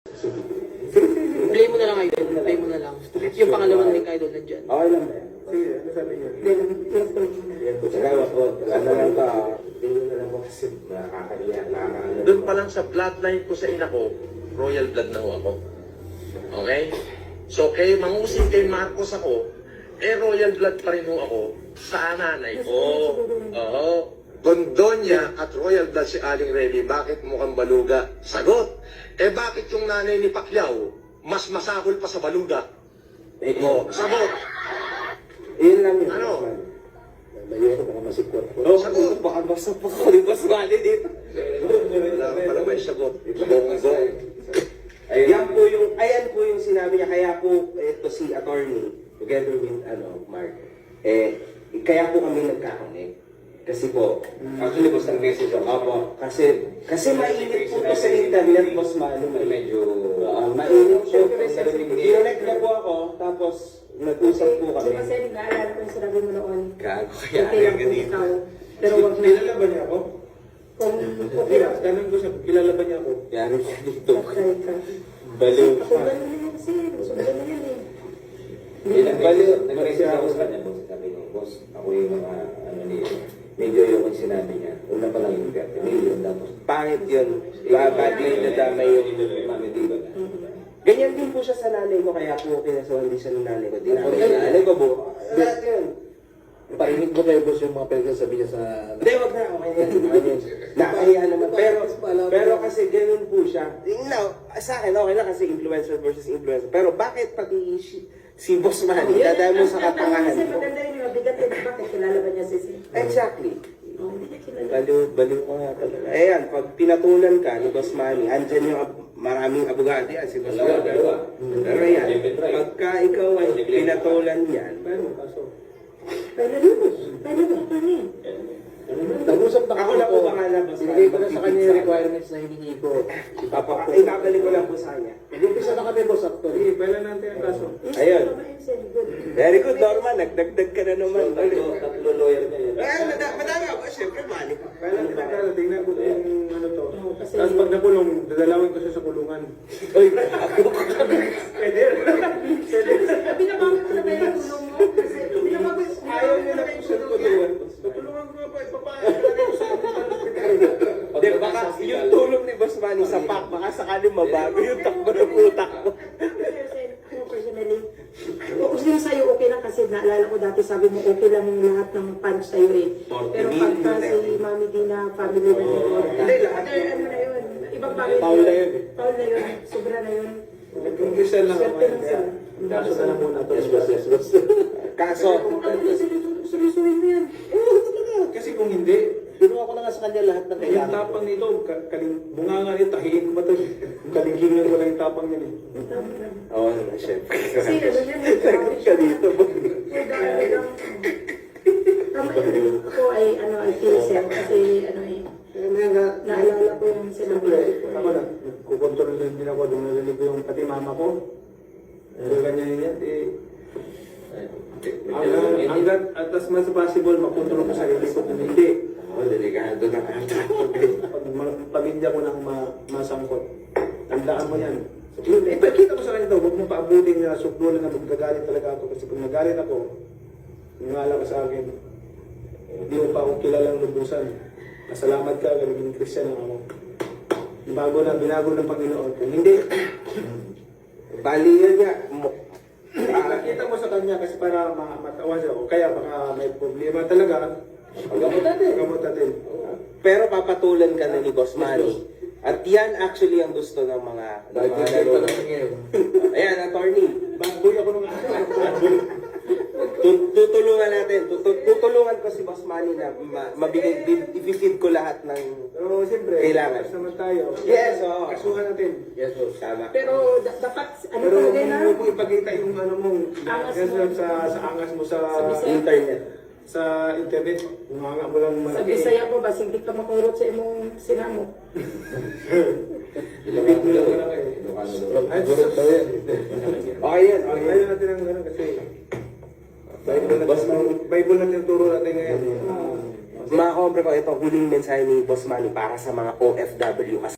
Play mo na lang, idol. Play mo na lang. Yung pangalawang link, idol, nandyan. Okay lang ba? Sige, ano sabi niyo? Saka ako, ano lang ka, bilhin na lang ko kasi nakakaiyak, nakakaiyak. Doon pa lang sa bloodline ko sa ina ko, royal blood na ho ako. Okay? So, kay mangusing kay Marcos ako, royal blood pa rin ho ako sa nanay ko. Oo. Condonia at royal blood si Aling Remy, bakit mukhang baluga? Sagot! Bakit yung nanay ni Pacquiao, mas masahol pa sa baluga? Sagot! Yun lang yun. Ano? Mayroon baka masikwat ko. Oo, baka basta pa ko. Di ba sumali dito? Wala ka pala may sagot. Bonggong. Ayan po yung sinabi niya. Kaya po, ito si attorney, together with, Mark, kaya po kami nagkakanik. Kasi po, actually, basta message ako. Opo, kasi mainit po sa internet, boss Manu. Medyo, mainit po. Dinonect na po ako, tapos, nag-usap po kami. Kasi nag-aalala ko yung sinabi mo noon. Gago kaya Okay lang kung ikaw. Pero wag na. Kilala ba niya ako? Kung okay lang. Tanong ko siya, kilala ba niya ako? Yari siya dito. Try ka. Baliw. Ako ganun na yan kasi. Sundan na yan eh. Baliw. Nag-message ako sa kanya, boss. Sabi niya, boss, ako yung mga, medyo yung sinabi niya. Una pa lang yung 30 million. Tapos, pangit yun. Badly nadamay yung mami dito. Ganyan din po siya sa nanay ko, kaya po kinasuhan din siya ng nanay ko. Di na nanay ko po. Lahat yun. Parinig mo kayo, boss, yung mga pinagsasabi niya sa... Hindi, wag na. Okay yan. Nakahiya naman. Pero kasi ganun po siya. Now, sa akin, okay lang kasi influencer versus influencer. Pero bakit pati si Boss Manny, dadaan mo sa katangahan Kasi mo? maganda rin yung mabigat eh. Bakit kilala ba niya si Exactly. Oh, hindi niya kilala. Baliw ko nga talaga. Ayan, pag pinatulan ka ni Boss Manny, andyan yung maraming abogado yan, si Boss Manny. Pero yan, pagka ikaw ay pinatulan yan, Paano yun? Paano ba? Paano yun? Nag-usap na ako lang po bahala, Boss Binigay ko na Manny. sa kanya yung requirements na hinihingi ko. Ibabalik ko lang po sa kanya. Nag-umpisa na kami, boss, actually. Kailan natin ang kaso? Ayun. Good. Very good, Norman. Nagdagdag ka na naman. Tatlo lawyer na yun. Madami ako. Siyempre, Manny. Kailan kita kaso? Tingnan ko yung ano to. Kasi Tapos pag nakulong, dadalawin ko siya sa kulungan. binabangon ko na ba yung tulong mo? Kasi binabangon Ayaw niya na kung saan ko tulungan. Tutulungan ko nga pa, ipapayag ko sa Hindi, baka yung tulong ni Boss Manny sa pack, baka sakaling mabago yung takbo ng utak mo. Ako personally, kung sa'yo okay lang kasi naalala ko dati sabi mo okay lang yung lahat ng punch sa'yo eh. Pero pagka si Mami Dina, family na yun. Hindi, lahat Ano na yun? Ibang family. Paul na yun eh. Paul na yun. Sobra na yun. Nag-umpisa lang ako. Swerte lang sila. Kaso na lang muna to. Yes, boss. Kaso, Seryosohin mo yan. Kasi kung hindi, Pinuha ko na nga sa kanya lahat ng yung kailangan. tapang nito, bunganga niya, tahiin ko ba ito? Kalingkingan ko lang yung tapang niya eh. oo naman, syempre. Kasi ano yan. Sagot ka dito. Tama yun. Ako ay ay feel sad kasi ano eh. Naalala ko yung sinabi ko. Ako na, kukontrol din ako, nung narinig ko yung pati mama ko. Ganyan yan, hanggat at as much as possible, makontrol ko sarili ko. Kung hindi, Delikado na pamilya ko nang masangkot. Tandaan mo yan. Ipakita ko sa kanya daw, huwag mo paabutin na suklulan na magagalit talaga ako. Kasi pag nagalit ako, nangala ka sa akin, hindi mo pa ako kilalang lubusan. Pasalamat ka, naging Christian ako. Binago ng Panginoon. Kung hindi, Bali yan nga. ipakita mo sa kanya kasi para matawa siya. O kaya baka may problema talaga, gamot natin. Pero papatulan ka na ni Boss Manny. At yan actually ang gusto ng mga laro. Ayan, attorney. Bagoy ako nung Tutulungan natin. Tutulungan ko si Boss Manny na mabigay, i-feed ko lahat ng... Pero siyempre, Kailangan. mas naman tayo. Yes, oo. Kasuhan natin. Yes, boss. Tama. Pero dapat ano Pero talaga na? huwag mo ipakita yung ano mo, Angas yan mo. sa angas mo sa Internet. internet. Umanga mo lang Sa Bisaya ko ba, hindi ka makurot sa imong sinamo. Ilapit mo lang eh. Ay, Gurot daw yan. Okay yan. Okay yan. ayaw natin ang ano kasi Bible natin turo natin ngayon. Mga kombre ko, ito huling mensahe ni Boss Manny para sa mga OFW.